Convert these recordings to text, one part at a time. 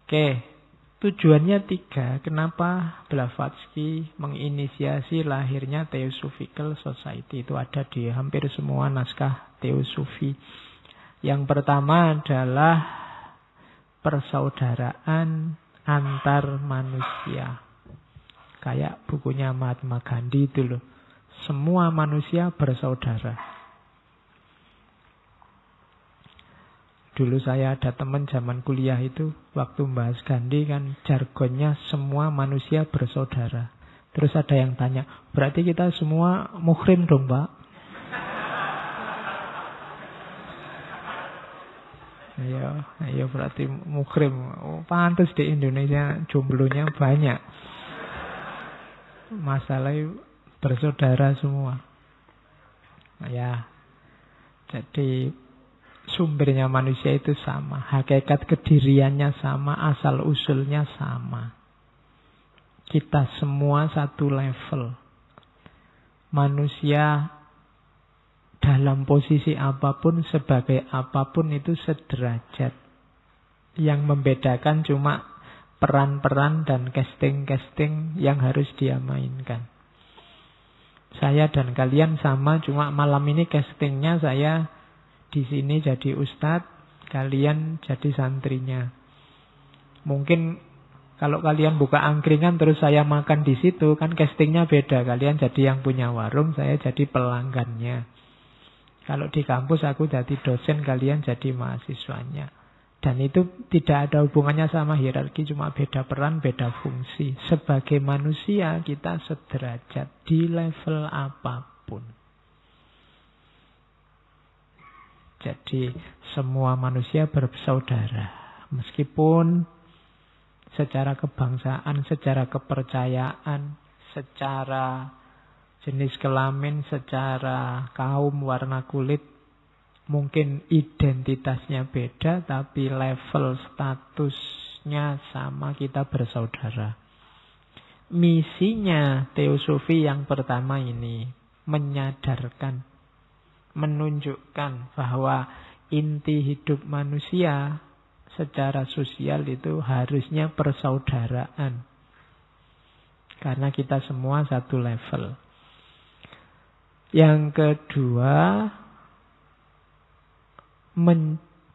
Oke, tujuannya 3. Kenapa Blavatsky menginisiasi lahirnya Theosophical Society? Itu ada di hampir semua naskah teosofi. Yang pertama adalah persaudaraan antar manusia. Kayak bukunya Mahatma Gandhi itu loh. Semua manusia bersaudara. Dulu saya ada teman zaman kuliah itu, waktu membahas Gandhi kan jargonnya semua manusia bersaudara. Terus ada yang tanya, berarti kita semua muhrim dong, Pak? Ayo berarti muhrim. Oh, pantas di Indonesia jumlahnya banyak. Masalahnya bersaudara semua. Ya, jadi sumbernya manusia itu sama, hakikat kediriannya sama, asal usulnya sama. Kita semua satu level. Manusia dalam posisi apapun, sebagai apapun itu sederajat. Yang membedakan cuma peran-peran dan casting-casting yang harus dia mainkan. Saya dan kalian sama, cuma malam ini castingnya saya di sini jadi ustadz, kalian jadi santrinya. Mungkin kalau kalian buka angkringan terus saya makan di situ, kan castingnya beda. Kalian jadi yang punya warung, saya jadi pelanggannya. Kalau di kampus aku jadi dosen, kalian jadi mahasiswanya. Dan itu tidak ada hubungannya sama hierarki, cuma beda peran, beda fungsi. Sebagai manusia kita sederajat di level apapun. Jadi semua manusia bersaudara. Meskipun secara kebangsaan, secara kepercayaan, secara jenis kelamin, secara kaum, warna kulit, mungkin identitasnya beda, tapi level statusnya sama, kita bersaudara. Misinya teosofi yang pertama ini menyadarkan, menunjukkan bahwa inti hidup manusia secara sosial itu harusnya persaudaraan. Karena kita semua satu level. Yang kedua,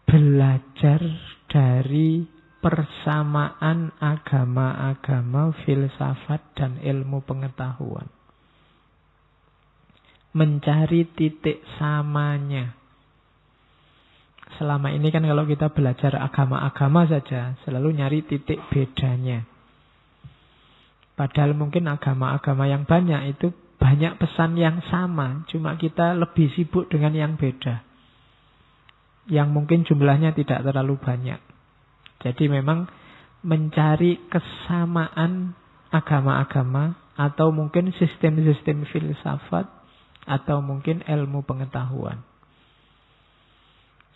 belajar dari persamaan agama-agama, filsafat, dan ilmu pengetahuan. Mencari titik samanya. Selama ini kan kalau kita belajar agama-agama saja, selalu nyari titik bedanya. Padahal mungkin agama-agama yang banyak itu banyak pesan yang sama, cuma kita lebih sibuk dengan yang beda. Yang mungkin jumlahnya tidak terlalu banyak. Jadi memang mencari kesamaan agama-agama, atau mungkin sistem-sistem filsafat, atau mungkin ilmu pengetahuan.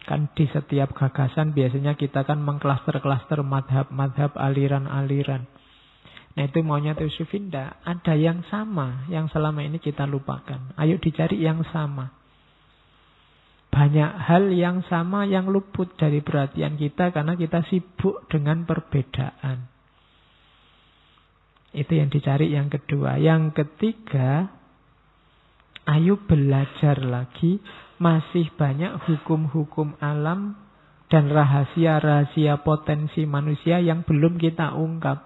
Kan di setiap gagasan biasanya kita kan mengklaster-klaster madhab-madhab, aliran-aliran. Nah itu maunya teosofi enggak. Ada yang sama yang selama ini kita lupakan. Ayo dicari yang sama. Banyak hal yang sama yang luput dari perhatian kita karena kita sibuk dengan perbedaan. Itu yang dicari yang kedua. Yang ketiga, ayo belajar lagi. Masih banyak hukum-hukum alam dan rahasia-rahasia potensi manusia yang belum kita ungkap.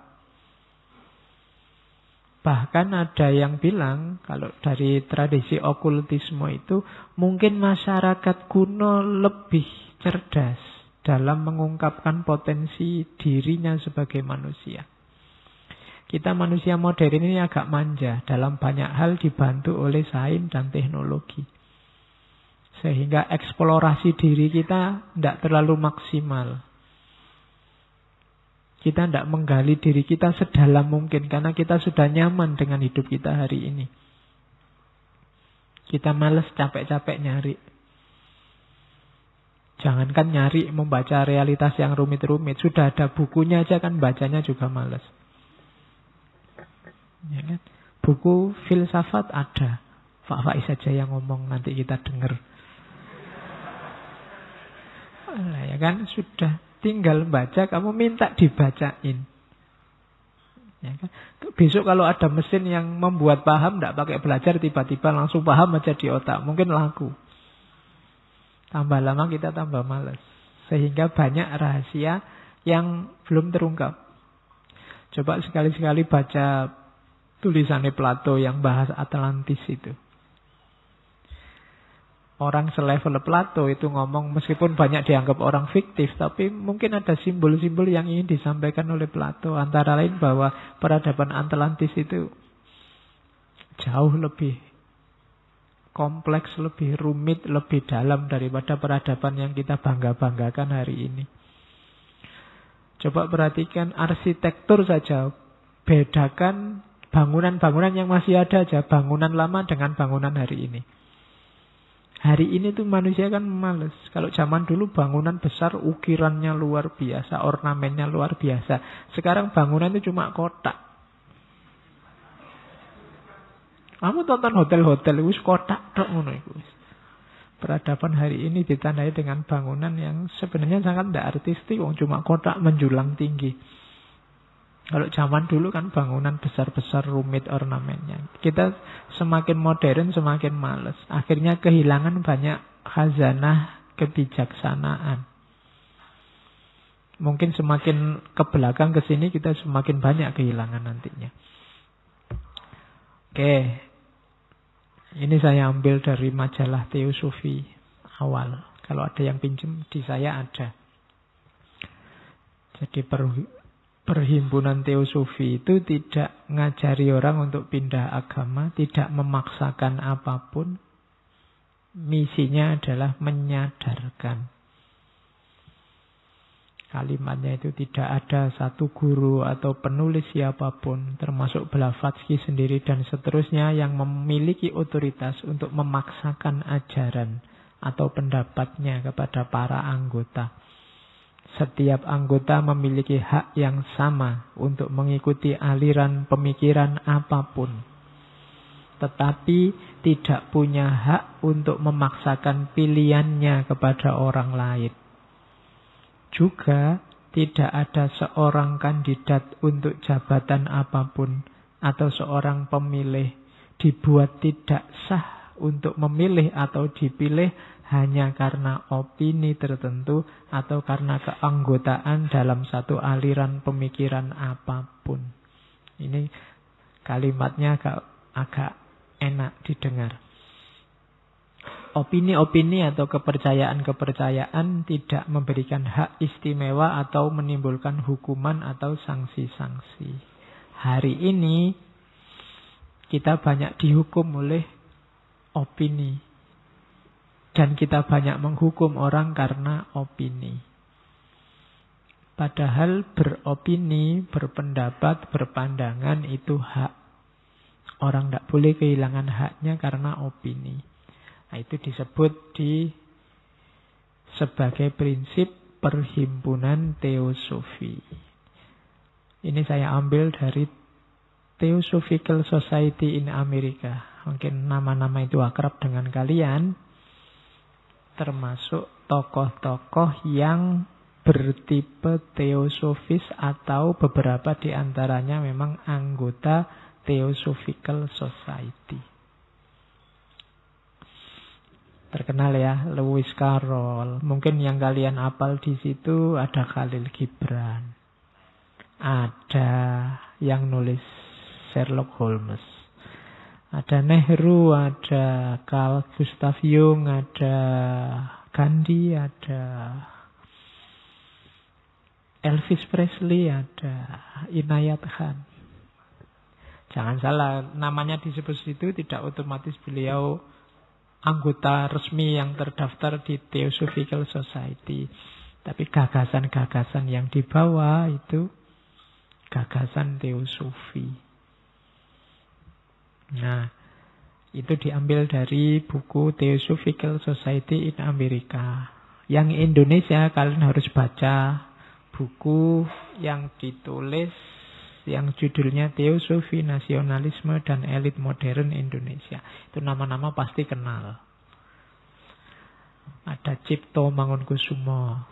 Bahkan ada yang bilang, kalau dari tradisi okultisme itu, mungkin masyarakat kuno lebih cerdas dalam mengungkapkan potensi dirinya sebagai manusia. Kita manusia modern ini agak manja, dalam banyak hal dibantu oleh sains dan teknologi. Sehingga eksplorasi diri kita tidak terlalu maksimal. Kita tidak menggali diri kita sedalam mungkin, karena kita sudah nyaman dengan hidup kita hari ini. Kita malas capek-capek nyari. Jangankan nyari membaca realitas yang rumit-rumit, sudah ada bukunya aja kan bacanya juga malas. Ya kan? Buku filsafat ada. Pak Faiz saja yang ngomong, nanti kita dengar. Nah, ya kan sudah tinggal baca, kamu minta dibacain. Ya kan? Besok kalau ada mesin yang membuat paham, tidak pakai belajar, tiba-tiba langsung paham aja di otak, mungkin laku. Tambah lama kita tambah malas. Sehingga banyak rahasia yang belum terungkap. Coba sekali-sekali baca tulisannya Plato yang bahas Atlantis itu. Orang selevel Plato itu ngomong, meskipun banyak dianggap orang fiktif, tapi mungkin ada simbol-simbol yang ingin disampaikan oleh Plato. Antara lain bahwa peradaban Atlantis itu jauh lebih kompleks, lebih rumit, lebih dalam daripada peradaban yang kita bangga-banggakan hari ini. Coba perhatikan arsitektur saja. Bedakan bangunan-bangunan yang masih ada aja. Bangunan lama dengan bangunan hari ini. Hari ini tuh manusia kan males. Kalau zaman dulu bangunan besar, ukirannya luar biasa, ornamennya luar biasa. Sekarang bangunan itu cuma kotak. Kamu tonton hotel-hotel itu kotak tok ngono iku. Peradaban hari ini ditandai dengan bangunan yang sebenarnya sangat tidak artistik, cuma kotak menjulang tinggi. Kalau zaman dulu kan bangunan besar-besar rumit ornamennya. Kita semakin modern semakin males. Akhirnya kehilangan banyak khazanah kebijaksanaan. Mungkin semakin ke belakang ke sini kita semakin banyak kehilangan nantinya. Oke. Ini saya ambil dari majalah Teosofi awal. Kalau ada yang pinjam di saya ada. Jadi Perhimpunan Teosofi itu tidak ngajari orang untuk pindah agama, tidak memaksakan apapun. Misinya adalah menyadarkan. Kalimatnya itu tidak ada satu guru atau penulis siapapun, termasuk Blavatsky sendiri dan seterusnya, yang memiliki otoritas untuk memaksakan ajaran atau pendapatnya kepada para anggota. Setiap anggota memiliki hak yang sama untuk mengikuti aliran pemikiran apapun. Tetapi tidak punya hak untuk memaksakan pilihannya kepada orang lain. Juga tidak ada seorang kandidat untuk jabatan apapun atau seorang pemilih dibuat tidak sah untuk memilih atau dipilih hanya karena opini tertentu atau karena keanggotaan dalam satu aliran pemikiran apapun. Ini kalimatnya agak enak didengar. Opini-opini atau kepercayaan-kepercayaan tidak memberikan hak istimewa atau menimbulkan hukuman atau sanksi-sanksi. Hari ini kita banyak dihukum oleh opini. Dan kita banyak menghukum orang karena opini. Padahal beropini, berpendapat, berpandangan itu hak. Orang tidak boleh kehilangan haknya karena opini. Nah, itu disebut sebagai prinsip perhimpunan teosofi. Ini saya ambil dari Theosophical Society in America. Mungkin nama-nama itu akrab dengan kalian. Termasuk tokoh-tokoh yang bertipe teosofis atau beberapa di antaranya memang anggota Theosophical Society. Terkenal ya, Lewis Carroll. Mungkin yang kalian hafal di situ ada Khalil Gibran. Ada yang nulis Sherlock Holmes. Ada Nehru, ada Carl Gustav Jung, ada Gandhi, ada Elvis Presley, ada Inayat Khan. Jangan salah, namanya disebut situ tidak otomatis beliau anggota resmi yang terdaftar di Theosophical Society. Tapi gagasan-gagasan yang dibawa itu gagasan teosofi. Nah, itu diambil dari buku Theosophical Society in America. Yang Indonesia kalian harus baca buku yang ditulis yang judulnya Teosofi, Nasionalisme, dan Elit Modern Indonesia. Itu nama-nama pasti kenal. Ada Cipto Mangunkusumo,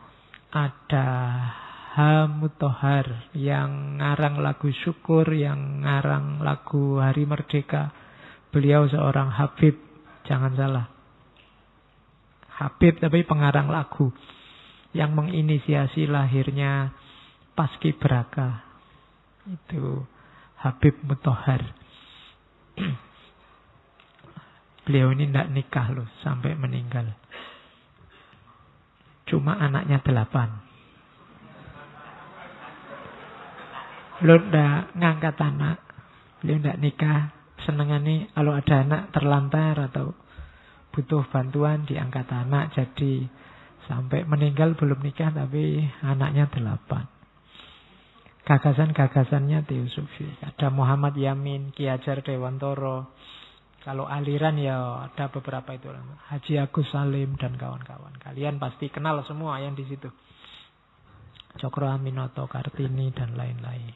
Ada H. Mutahar yang ngarang lagu syukur, yang ngarang lagu Hari Merdeka. Beliau seorang Habib, jangan salah. Habib tapi pengarang lagu yang menginisiasi lahirnya Paskibraka. Itu Habib Mutahar. Beliau ini tidak nikah loh sampai meninggal. Cuma anaknya 8. Beliau tidak ngangkat anak. Beliau tidak nikah. Senengannya kalau ada anak terlantar atau butuh bantuan diangkat anak. Jadi sampai meninggal belum nikah tapi anaknya 8. Gagasan-gagasannya teosofi. Ada Muhammad Yamin, Ki Hajar Dewantoro. Kalau aliran ya ada beberapa itu. Haji Agus Salim dan kawan-kawan. Kalian pasti kenal semua yang di situ. Cokro Aminoto, Kartini dan lain-lain.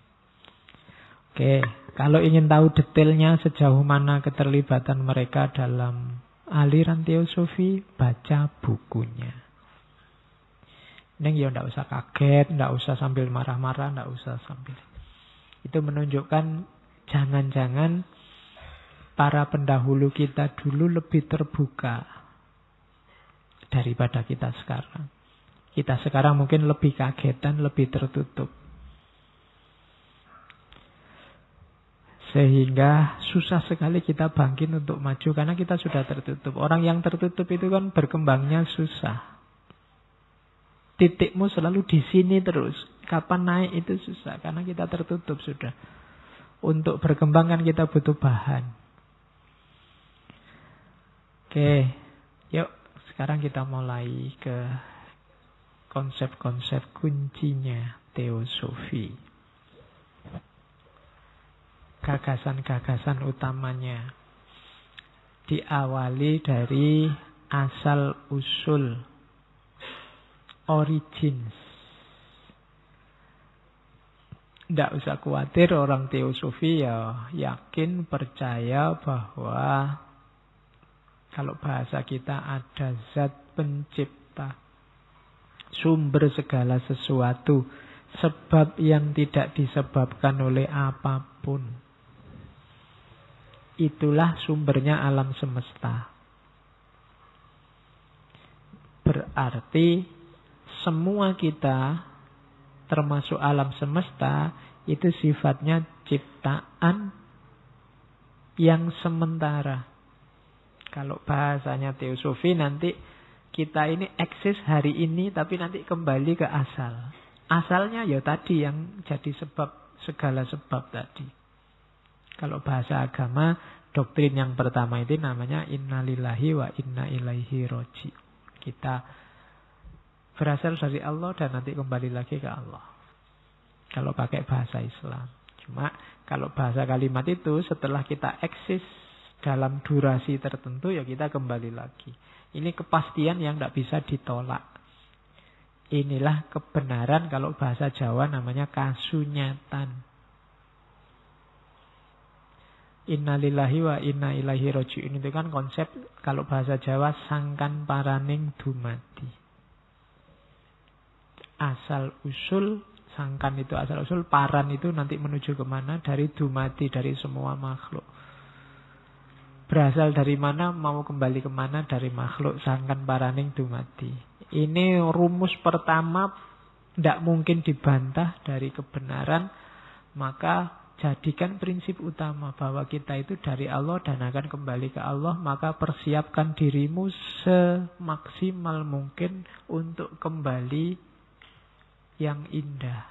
Oke, kalau ingin tahu detailnya sejauh mana keterlibatan mereka dalam aliran teosofi, baca bukunya. Neng ya ndak usah kaget, ndak usah sambil marah-marah, ndak usah sambil. Itu menunjukkan jangan-jangan para pendahulu kita dulu lebih terbuka daripada kita sekarang. Kita sekarang mungkin lebih kagetan, lebih tertutup. Sehingga susah sekali kita bangkit untuk maju karena kita sudah tertutup. Orang yang tertutup itu kan berkembangnya susah. Titikmu selalu di sini terus. Kapan naik itu susah karena kita tertutup sudah. Untuk berkembang kan kita butuh bahan. Oke, yuk sekarang kita mulai ke konsep-konsep kuncinya teosofi. Gagasan-gagasan utamanya diawali dari asal-usul, origins. Tidak usah khawatir, orang teosofi ya yakin, percaya bahwa kalau bahasa kita ada zat pencipta, sumber segala sesuatu, sebab yang tidak disebabkan oleh apapun. Itulah sumbernya alam semesta. Berarti semua kita, termasuk alam semesta, itu sifatnya ciptaan yang sementara. Kalau bahasanya teosofi nanti kita ini eksis hari ini tapi nanti kembali ke asal. Asalnya ya tadi yang jadi sebab, segala sebab tadi. Kalau bahasa agama, doktrin yang pertama itu namanya innalillahi wa inna ilaihi roji'un. Kita berasal dari Allah dan nanti kembali lagi ke Allah. Kalau pakai bahasa Islam. Cuma kalau bahasa kalimat itu setelah kita eksis dalam durasi tertentu ya kita kembali lagi. Ini kepastian yang tidak bisa ditolak. Inilah kebenaran, kalau bahasa Jawa namanya kasunyatan. Innalillahi wa inna ilaihi roji'un itu kan konsep, kalau bahasa Jawa, sangkan paraning dumadi. Asal usul, sangkan itu asal usul, paran itu nanti menuju kemana? Dari dumadi, dari semua makhluk. Berasal dari mana, mau kembali kemana? Dari makhluk, sangkan paraning dumadi. Ini rumus pertama, tidak mungkin dibantah dari kebenaran. Maka jadikan prinsip utama bahwa kita itu dari Allah dan akan kembali ke Allah. Maka persiapkan dirimu semaksimal mungkin untuk kembali yang indah.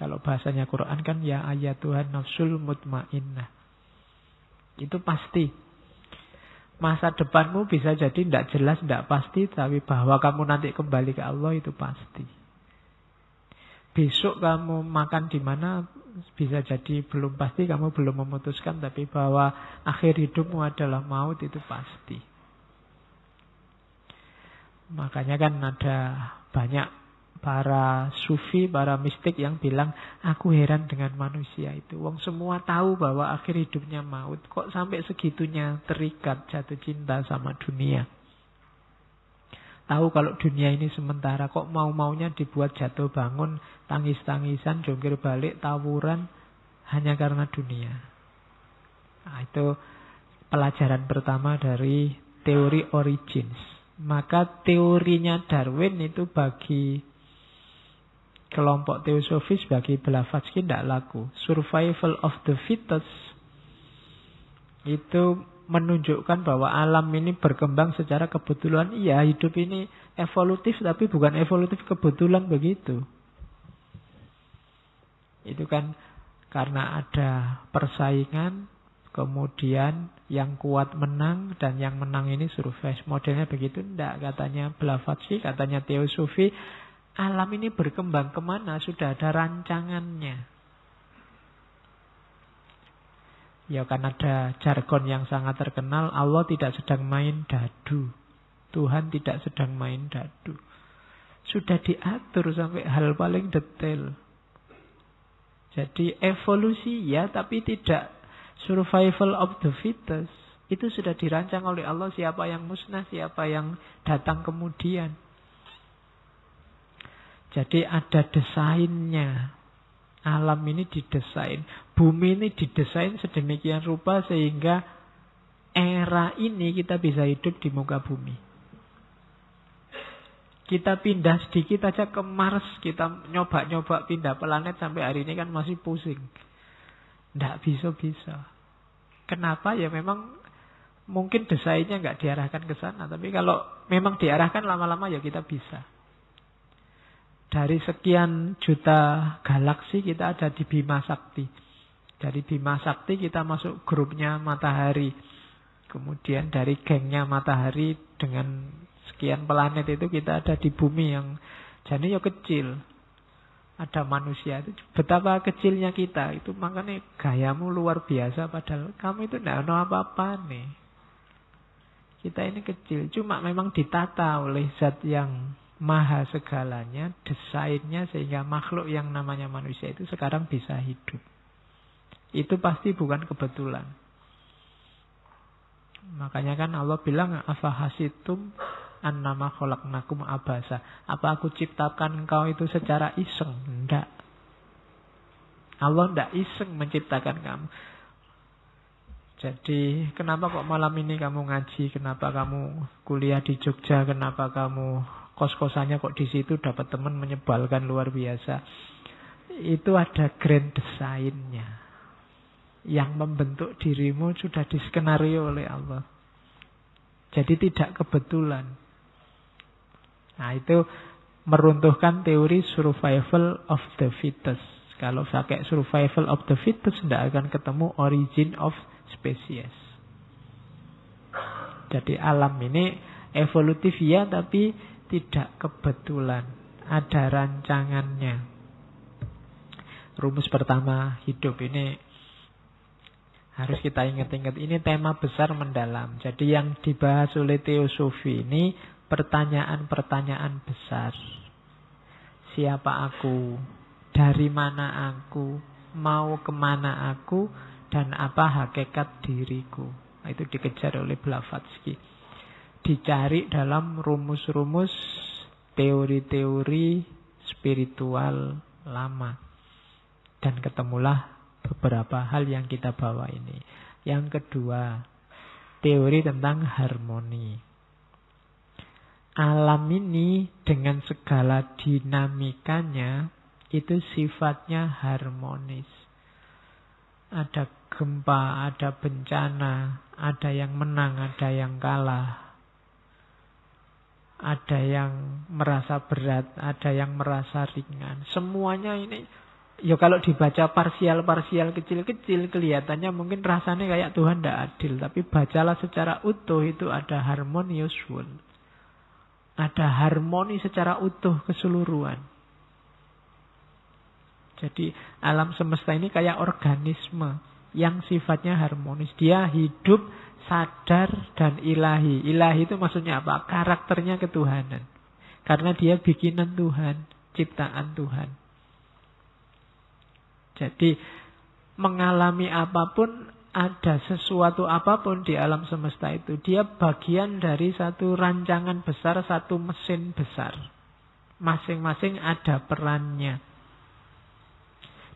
Kalau bahasanya Quran kan ya ayatuhan nafsul mutmainnah. Itu pasti. Masa depanmu bisa jadi tidak jelas, tidak pasti. Tapi bahwa kamu nanti kembali ke Allah itu pasti. Besok kamu makan di mana bisa jadi belum pasti, kamu belum memutuskan. Tapi bahwa akhir hidupmu adalah maut itu pasti. Makanya kan ada banyak para sufi, para mistik yang bilang, aku heran dengan manusia itu. Wong semua tahu bahwa akhir hidupnya maut. Kok sampai segitunya terikat, jatuh cinta sama dunia. tahu kalau dunia ini sementara. Kok mau-maunya dibuat jatuh bangun, tangis-tangisan, jungkir balik, tawuran hanya karena dunia. Nah, itu pelajaran pertama dari teori origins. Maka teorinya Darwin itu bagi kelompok teosofis, bagi Blavatsky tidak laku. Survival of the fittest itu menunjukkan bahwa alam ini berkembang secara kebetulan. Iya, hidup ini evolutif, tapi bukan evolutif kebetulan begitu. Itu kan karena ada persaingan, kemudian yang kuat menang, dan yang menang ini survive. Modelnya begitu. Tidak, katanya Blavatsky, katanya teosofi, alam ini berkembang kemana? Sudah ada rancangannya. Ya kan ada jargon yang sangat terkenal, Allah tidak sedang main dadu. Tuhan tidak sedang main dadu. Sudah diatur sampai hal paling detail. Jadi evolusi ya, tapi tidak survival of the fittest. Itu sudah dirancang oleh Allah, siapa yang musnah, siapa yang datang kemudian. Jadi ada desainnya. Alam ini didesain, bumi ini didesain sedemikian rupa sehingga era ini kita bisa hidup di muka bumi. Kita pindah sedikit aja ke Mars, kita nyoba-nyoba pindah planet sampai hari ini kan masih pusing. Nggak bisa-bisa. Kenapa? Ya memang mungkin desainnya nggak diarahkan ke sana. Tapi kalau memang diarahkan lama-lama ya kita bisa. Dari sekian juta galaksi kita ada di Bima Sakti. Dari Bima Sakti kita masuk grupnya Matahari. Kemudian dari gengnya Matahari dengan sekian planet itu kita ada di bumi yang jadi ya kecil. Ada manusia itu. Betapa kecilnya kita. Itu makanya gayamu luar biasa. Padahal kamu itu tidak ada apa-apa nih. Kita ini kecil. Cuma memang ditata oleh zat yang maha segalanya, desainnya sehingga makhluk yang namanya manusia itu sekarang bisa hidup. Itu pasti bukan kebetulan. Makanya kan Allah bilang, afahasitum annama khalaqnakum abasa. Apa aku ciptakan engkau itu secara iseng? Enggak. Allah enggak iseng menciptakan kamu. Jadi kenapa kok malam ini kamu ngaji? Kenapa kamu kuliah di Jogja? Kenapa kamu kos-kosannya kok di situ dapat teman menyebalkan luar biasa? Itu ada grand desainnya. Yang membentuk dirimu sudah diskenario oleh Allah. Jadi tidak kebetulan. Nah itu meruntuhkan teori survival of the fittest. Kalau pakai survival of the fittest tidak akan ketemu origin of species. Jadi alam ini evolutif ya, tapi tidak kebetulan. Ada rancangannya. Rumus pertama hidup ini harus kita ingat-ingat. Ini tema besar mendalam. Jadi yang dibahas oleh teosofi ini pertanyaan-pertanyaan besar. Siapa aku? Dari mana aku? Mau kemana aku? Dan apa hakikat diriku? Itu dikejar oleh Blavatsky. Dicari dalam rumus-rumus teori-teori spiritual lama. Dan ketemulah beberapa hal yang kita bawa ini. Yang kedua, teori tentang harmoni. Alam ini dengan segala dinamikanya itu sifatnya harmonis. Ada gempa, ada bencana, ada yang menang, ada yang kalah. Ada yang merasa berat, ada yang merasa ringan. Semuanya ini, ya kalau dibaca parsial-parsial kecil-kecil, kelihatannya mungkin rasanya kayak Tuhan tidak adil. Tapi bacalah secara utuh, itu ada harmonious world. Ada harmoni secara utuh keseluruhan. Jadi alam semesta ini kayak organisme yang sifatnya harmonis. Dia hidup sadar dan ilahi. Ilahi itu maksudnya apa? Karakternya ketuhanan. Karena dia bikinan Tuhan, ciptaan Tuhan. Jadi mengalami apapun ada sesuatu apapun di alam semesta itu, dia bagian dari satu rancangan besar, satu mesin besar. Masing-masing ada perannya.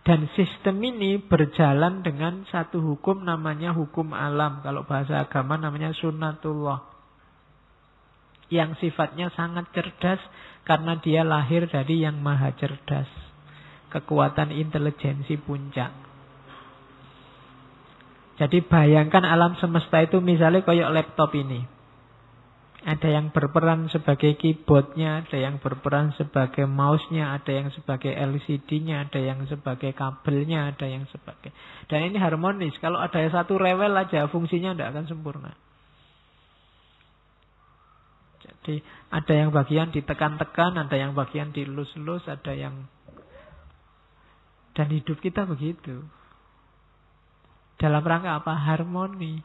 Dan sistem ini berjalan dengan satu hukum namanya hukum alam. Kalau bahasa agama namanya sunnatullah. Yang sifatnya sangat cerdas karena dia lahir dari yang maha cerdas. Kekuatan intelijensi puncak. Jadi bayangkan alam semesta itu misalnya kayak laptop ini. Ada yang berperan sebagai keyboardnya, ada yang berperan sebagai mouse-nya, ada yang sebagai LCD-nya, ada yang sebagai kabelnya, ada yang sebagai... Dan ini harmonis. Kalau ada satu rewel aja, fungsinya tidak akan sempurna. Jadi ada yang bagian ditekan-tekan, ada yang bagian dilus-lus, ada yang... Dan hidup kita begitu. Dalam rangka apa? Harmoni.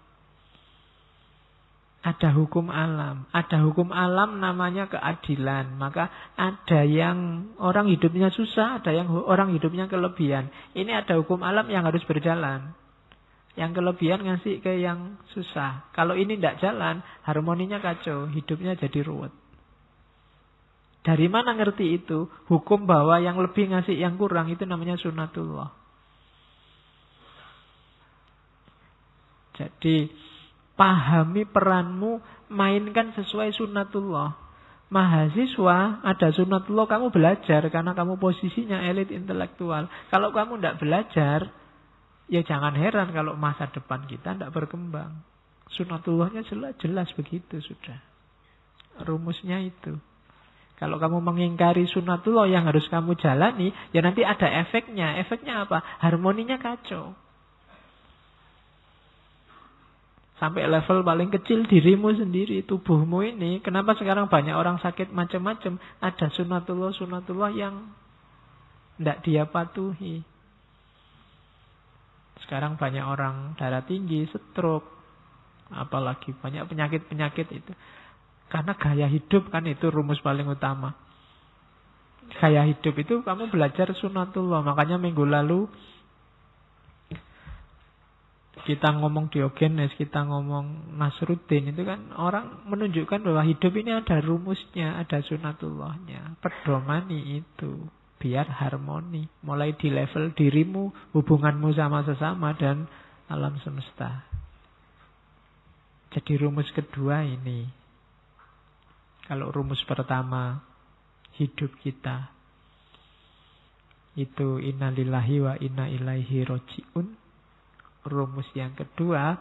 Ada hukum alam. Ada hukum alam namanya keadilan. Maka ada yang orang hidupnya susah, ada yang orang hidupnya kelebihan. Ini ada hukum alam yang harus berjalan. Yang kelebihan ngasih ke yang susah. Kalau ini tidak jalan, harmoninya kacau. Hidupnya jadi ruwet. Dari mana ngerti itu? Hukum bahwa yang lebih ngasih yang kurang itu namanya sunnatullah. Jadi pahami peranmu, mainkan sesuai sunnatullah. Mahasiswa, ada sunnatullah, kamu belajar karena kamu posisinya elit intelektual. Kalau kamu tidak belajar, ya jangan heran kalau masa depan kita tidak berkembang. Sunnatullahnya jelas begitu sudah. Rumusnya itu. Kalau kamu mengingkari sunnatullah yang harus kamu jalani, ya nanti ada efeknya. Efeknya apa? Harmoninya kacau. Sampai level paling kecil dirimu sendiri, tubuhmu ini. Kenapa sekarang banyak orang sakit macam-macam? Ada sunnatullah yang tidak dia patuhi. Sekarang banyak orang darah tinggi, stroke, apalagi banyak penyakit-penyakit itu. Karena gaya hidup kan itu rumus paling utama. Gaya hidup itu kamu belajar sunnatullah. Makanya minggu lalu kita ngomong Diogenes, kita ngomong Nasruddin, itu kan orang menunjukkan bahwa hidup ini ada rumusnya, ada sunnatullahnya. Pedomani itu biar harmoni. Mulai di level dirimu, hubunganmu sama sesama dan alam semesta. Jadi rumus kedua ini. Kalau rumus pertama hidup kita itu innalillahi wa inna ilaihi roji'un. Rumus yang kedua,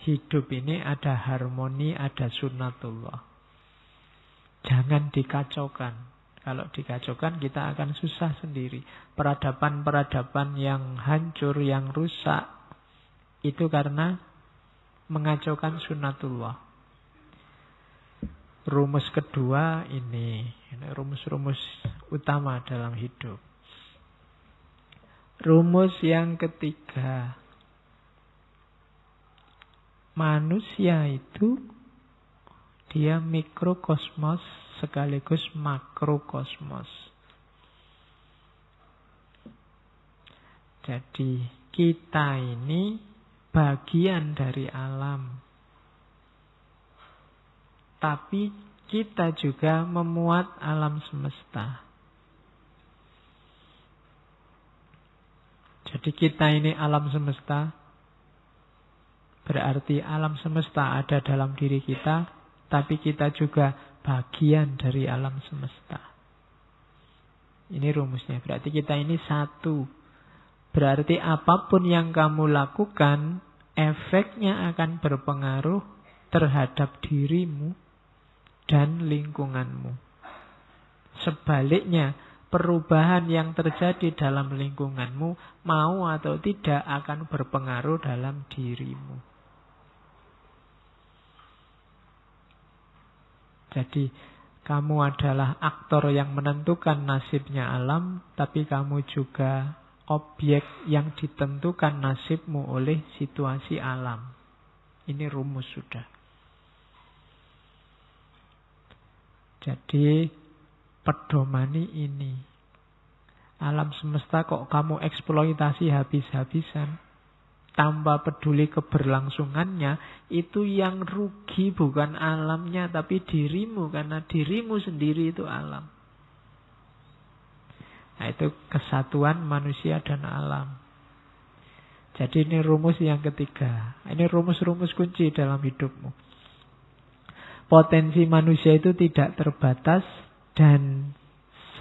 hidup ini ada harmoni, ada sunnatullah. Jangan dikacaukan. Kalau dikacaukan kita akan susah sendiri. Peradaban-peradaban yang hancur, yang rusak, itu karena mengacaukan sunnatullah. Rumus kedua ini rumus-rumus utama dalam hidup. Rumus yang ketiga, manusia itu dia mikrokosmos sekaligus makrokosmos. Jadi kita ini bagian dari alam. Tapi kita juga memuat alam semesta. Jadi kita ini alam semesta, berarti alam semesta ada dalam diri kita, tapi kita juga bagian dari alam semesta. Ini rumusnya, berarti kita ini satu. Berarti apapun yang kamu lakukan, efeknya akan berpengaruh terhadap dirimu dan lingkunganmu. Sebaliknya, perubahan yang terjadi dalam lingkunganmu, mau atau tidak, akan berpengaruh dalam dirimu. Jadi, kamu adalah aktor yang menentukan nasibnya alam, tapi kamu juga objek yang ditentukan nasibmu oleh situasi alam. Ini rumus sudah. Jadi, pedomani ini. Alam semesta kok kamu eksploitasi habis-habisan. tanpa peduli keberlangsungannya, itu yang rugi bukan alamnya tapi dirimu, karena dirimu sendiri itu alam. Nah, itu kesatuan manusia dan alam. Jadi ini rumus yang ketiga. Ini rumus-rumus kunci dalam hidupmu. Potensi manusia itu tidak terbatas dan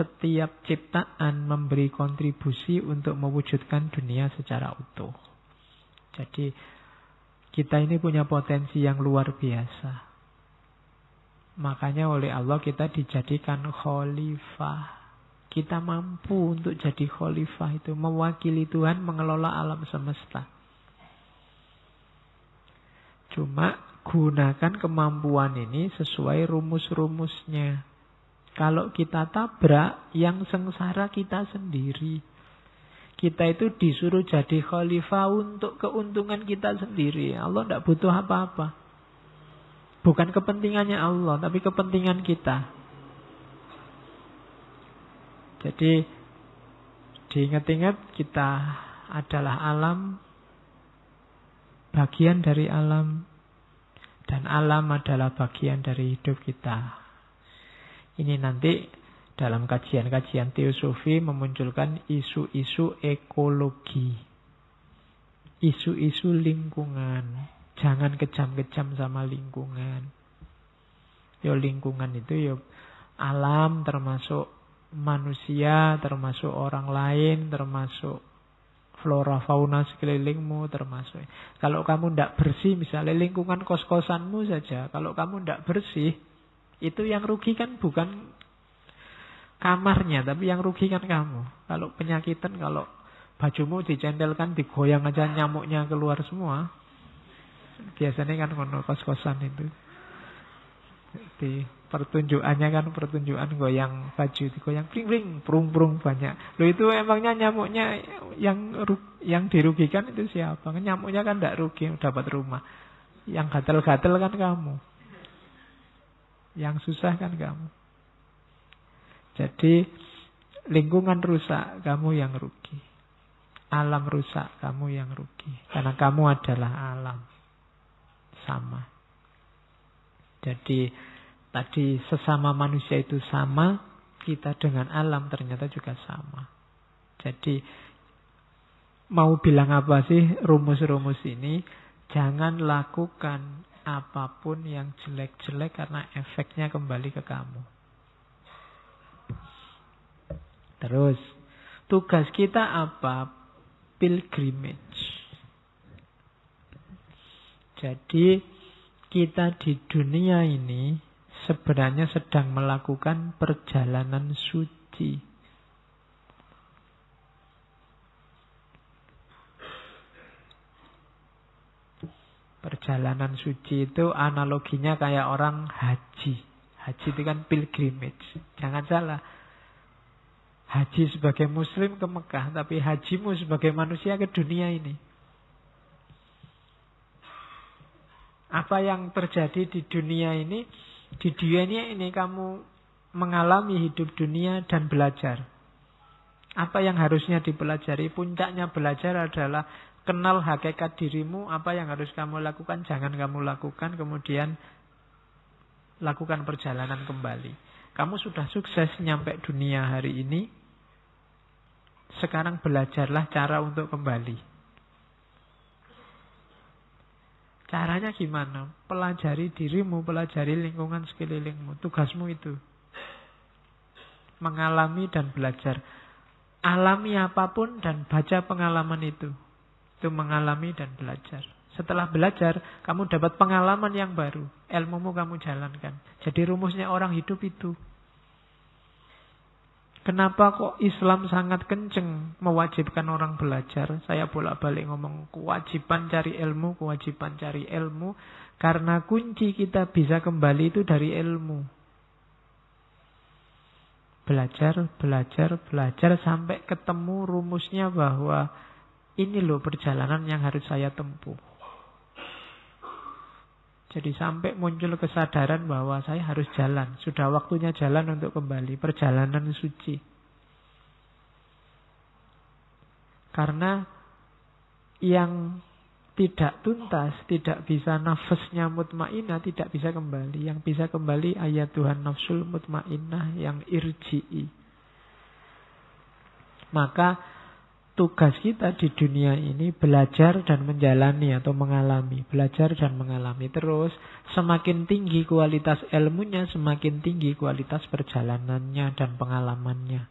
setiap ciptaan memberi kontribusi untuk mewujudkan dunia secara utuh. Jadi kita ini punya potensi yang luar biasa. Makanya oleh Allah kita dijadikan khalifah. Kita mampu untuk jadi khalifah itu, mewakili Tuhan mengelola alam semesta. Cuma gunakan kemampuan ini sesuai rumus-rumusnya. Kalau kita tabrak, yang sengsara kita sendiri. Kita itu disuruh jadi khalifah untuk keuntungan kita sendiri. Allah tidak butuh apa-apa. Bukan kepentingannya Allah, tapi kepentingan kita. Jadi diingat-ingat kita adalah alam, bagian dari alam, dan alam adalah bagian dari hidup kita. Ini nanti dalam kajian-kajian teosofi memunculkan isu-isu ekologi, isu-isu lingkungan. Jangan kejam-kejam sama lingkungan. Yo lingkungan itu yo alam, termasuk manusia, termasuk orang lain, termasuk flora fauna sekelilingmu, termasuk. Kalau kamu tidak bersih, misalnya lingkungan kos-kosanmu saja, kalau kamu tidak bersih, itu yang rugi kan bukan kamarnya, tapi yang rugi kan kamu. Kalau penyakitan, kalau bajumu dicentelkan, digoyang aja nyamuknya keluar semua. Biasanya kan kono kos-kosan itu. Di pertunjukannya kan pertunjukan goyang baju, digoyang pring-pring, prung-prung banyak. Loh itu emangnya nyamuknya yang dirugikan itu siapa? Nyamuknya kan tidak rugi, dapat rumah. Yang gatel-gatel kan kamu. Yang susah kan kamu. Jadi lingkungan rusak, kamu yang rugi. Alam rusak, kamu yang rugi. Karena kamu adalah alam. Sama. Jadi tadi sesama manusia itu sama, kita dengan alam ternyata juga sama. Jadi mau bilang apa sih rumus-rumus ini? Jangan lakukan apapun yang jelek-jelek karena efeknya kembali ke kamu. Terus, tugas kita apa? Pilgrimage. Jadi, kita di dunia ini sebenarnya sedang melakukan perjalanan suci. Perjalanan suci itu analoginya kayak orang haji. Haji itu kan pilgrimage. Jangan salah. Haji sebagai muslim ke Mekah, tapi hajimu sebagai manusia ke dunia ini. Apa yang terjadi di dunia ini? Di dunia ini kamu mengalami hidup dunia dan belajar. Apa yang harusnya dipelajari? Puncaknya belajar adalah kenal hakikat dirimu, apa yang harus kamu lakukan, jangan kamu lakukan, kemudian lakukan perjalanan kembali. Kamu sudah sukses nyampe dunia hari ini, sekarang belajarlah cara untuk kembali. Caranya gimana? Pelajari dirimu, pelajari lingkungan sekelilingmu. Tugasmu itu. Mengalami dan belajar. Alami apapun dan baca pengalaman itu. Itu mengalami dan belajar. Setelah belajar, kamu dapat pengalaman yang baru. Ilmumu kamu jalankan. Jadi rumusnya orang hidup itu. Kenapa kok Islam sangat kenceng mewajibkan orang belajar? Saya bolak-balik ngomong kewajiban cari ilmu, kewajiban cari ilmu. Karena kunci kita bisa kembali itu dari ilmu. Belajar, belajar, belajar sampai ketemu rumusnya bahwa ini loh perjalanan yang harus saya tempuh. Jadi sampai muncul kesadaran bahwa saya harus jalan. Sudah waktunya jalan untuk kembali. Perjalanan suci. Karena yang tidak tuntas, tidak bisa nafasnya mutmainah, tidak bisa kembali. Yang bisa kembali ayat Tuhan nafsul mutmainah yang irji'i. Maka tugas kita di dunia ini belajar dan menjalani atau mengalami. Belajar dan mengalami terus. Semakin tinggi kualitas ilmunya, semakin tinggi kualitas perjalanannya dan pengalamannya.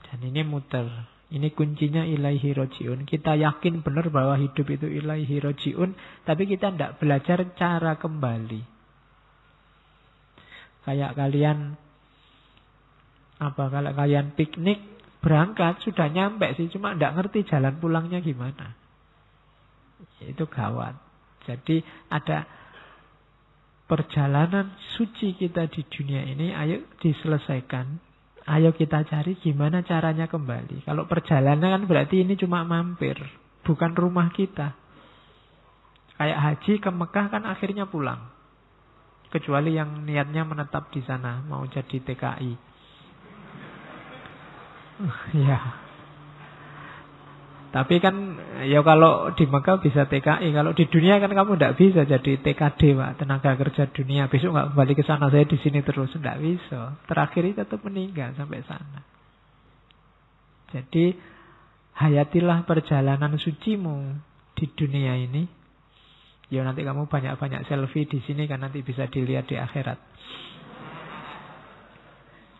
Dan ini muter. Ini kuncinya ilaihi roji'un. Kita yakin benar bahwa hidup itu ilaihi roji'un, tapi kita tidak belajar cara kembali. Kayak kalian kalau kalian piknik, berangkat, sudah nyampe sih, cuma tidak ngerti jalan pulangnya gimana. Itu gawat. Jadi ada perjalanan suci kita di dunia ini, ayo diselesaikan. Ayo kita cari gimana caranya kembali. Kalau perjalanan kan berarti ini cuma mampir, bukan rumah kita. Kayak haji ke Mekah kan akhirnya pulang. Kecuali yang niatnya menetap di sana, mau jadi TKI. Ya. Tapi kan ya kalau di Mekah bisa TKI, kalau di dunia kan kamu tidak bisa jadi TKD, Pak, tenaga kerja dunia. Besok nggak kembali ke sana, saya di sini terus, tidak bisa. Terakhir tetap meninggal sampai sana. Jadi hayatilah perjalanan sucimu di dunia ini. Ya nanti kamu banyak-banyak selfie di sini kan nanti bisa dilihat di akhirat.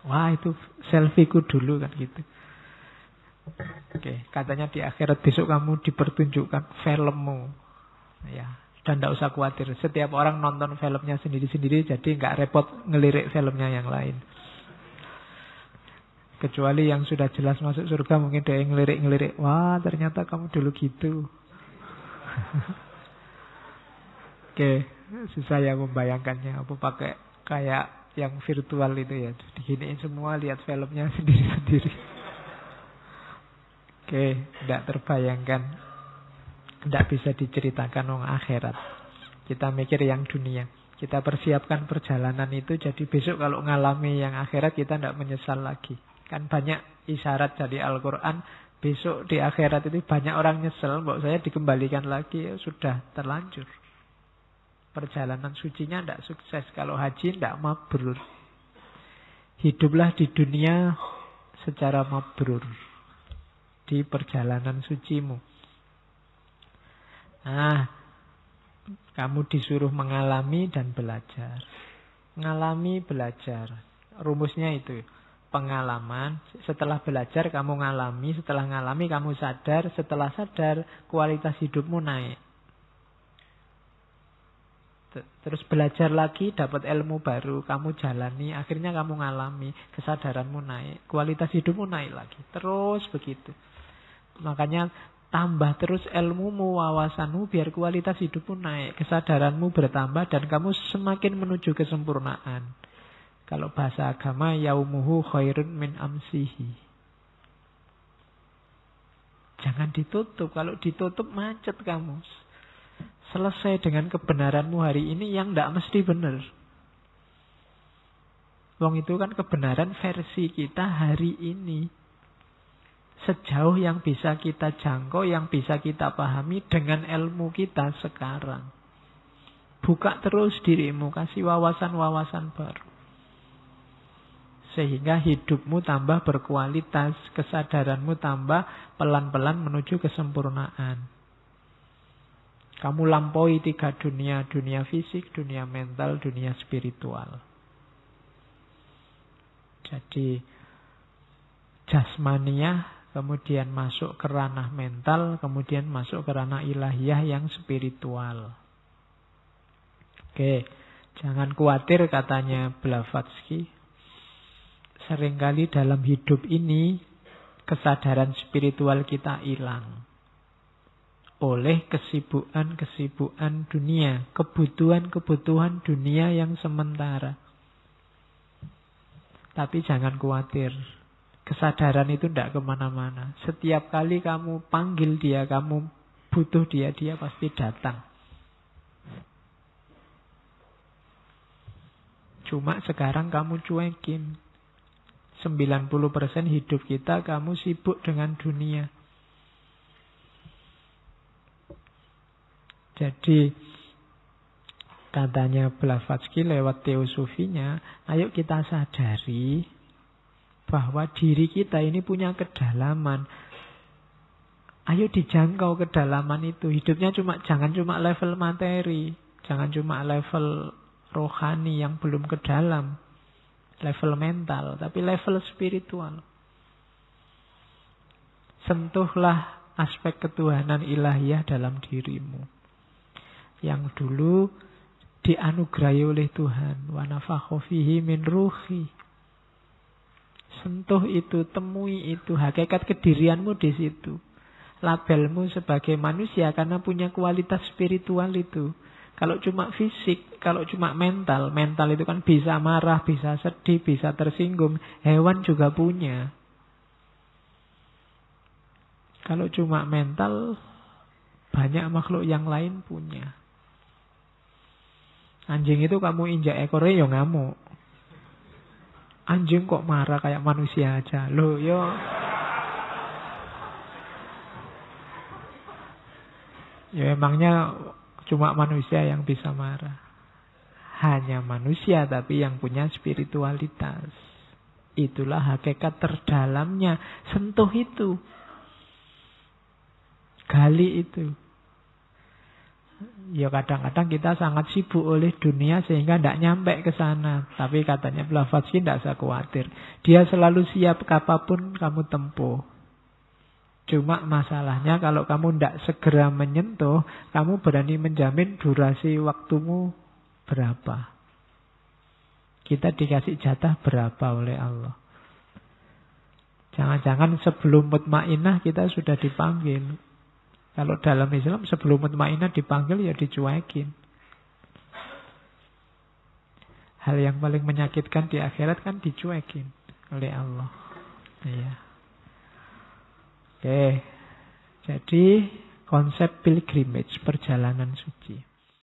Wah, itu selfieku dulu kan gitu. Oke, katanya di akhirat besok kamu dipertunjukkan filmmu. Ya, dan tidak usah khawatir. Setiap orang nonton filmnya sendiri-sendiri, jadi nggak repot ngelirik filmnya yang lain. Kecuali yang sudah jelas masuk surga, mungkin dia ngelirik-ngelirik. Wah, ternyata kamu dulu gitu. Oke, susah ya membayangkannya. Apa pakai kayak yang virtual itu ya, diginiin semua, lihat filmnya sendiri-sendiri. Oke, tidak terbayangkan, tidak bisa diceritakan orang akhirat. Kita mikir yang dunia. Kita persiapkan perjalanan itu, jadi besok kalau ngalami yang akhirat kita tidak menyesal lagi. Kan banyak isyarat dari Al-Quran, besok di akhirat itu banyak orang nyesel, bahwa saya dikembalikan lagi, ya sudah terlanjur. Perjalanan sucinya tidak sukses. Kalau haji tidak mabrur. Hiduplah di dunia secara mabrur. Di perjalanan sucimu. Nah, kamu disuruh mengalami dan belajar. Mengalami, belajar. Rumusnya itu. Pengalaman. Setelah belajar kamu ngalami. Setelah ngalami kamu sadar. Setelah sadar kualitas hidupmu naik. Terus belajar lagi, dapat ilmu baru, kamu jalani, akhirnya kamu ngalami, kesadaranmu naik, kualitas hidupmu naik lagi. Terus begitu. Makanya tambah terus ilmumu, wawasanmu, biar kualitas hidupmu naik, kesadaranmu bertambah, dan kamu semakin menuju kesempurnaan. Kalau bahasa agama, yaumuhu khairun min amsihi. Jangan ditutup, kalau ditutup macet kamu. Selesai dengan kebenaranmu hari ini yang tidak mesti benar. Wong itu kan kebenaran versi kita hari ini. Sejauh yang bisa kita jangkau, yang bisa kita pahami dengan ilmu kita sekarang. Buka terus dirimu, kasih wawasan-wawasan baru. Sehingga hidupmu tambah berkualitas, kesadaranmu tambah pelan-pelan menuju kesempurnaan. Kamu lampaui 3 dunia, dunia fisik, dunia mental, dunia spiritual. Jadi jasmaniah, kemudian masuk ke ranah mental, kemudian masuk ke ranah ilahiyah yang spiritual. Oke, jangan khawatir katanya Blavatsky. Seringkali dalam hidup ini kesadaran spiritual kita hilang. Oleh kesibukan-kesibukan dunia, kebutuhan-kebutuhan dunia yang sementara. Tapi jangan khawatir, kesadaran itu tidak kemana-mana. Setiap kali kamu panggil dia, kamu butuh dia, dia pasti datang. Cuma sekarang kamu cuekin. 90% hidup kita kamu sibuk dengan dunia. Jadi katanya Blavatsky lewat teosofinya, ayo kita sadari bahwa diri kita ini punya kedalaman. Ayo dijangkau kedalaman itu. Hidupnya jangan cuma level materi, jangan cuma level rohani yang belum ke dalam, level mental, tapi level spiritual. Sentuhlah aspek ketuhanan ilahiyah dalam dirimu yang dulu dianugerahi oleh Tuhan. Wa nafakha fihi min ruhi. Sentuh itu, temui itu, hakikat kedirianmu di situ. Labelmu sebagai manusia karena punya kualitas spiritual itu. Kalau cuma fisik, kalau cuma mental, mental itu kan bisa marah, bisa sedih, bisa tersinggung. Hewan juga punya. Kalau cuma mental, banyak makhluk yang lain punya. Anjing itu kamu injak ekornya ya ngamuk. Anjing kok marah kayak manusia aja. Loh, yo. Ya emangnya cuma manusia yang bisa marah. Hanya manusia tapi yang punya spiritualitas. Itulah hakikat terdalamnya. Sentuh itu. Gali itu. Ya kadang-kadang kita sangat sibuk oleh dunia sehingga tidak nyampe ke sana. Tapi katanya Blavatsky tidak usah khawatir. Dia selalu siap apapun kamu tempuh. Cuma masalahnya kalau kamu tidak segera menyentuh, kamu berani menjamin durasi waktumu berapa. Kita dikasih jatah berapa oleh Allah. Jangan-jangan sebelum mutmainah kita sudah dipanggil. Kalau dalam Islam sebelum mutmainah dipanggil ya dicuekin. Hal yang paling menyakitkan di akhirat kan dicuekin oleh Allah. Iya. Oke. Jadi konsep pilgrimage, perjalanan suci.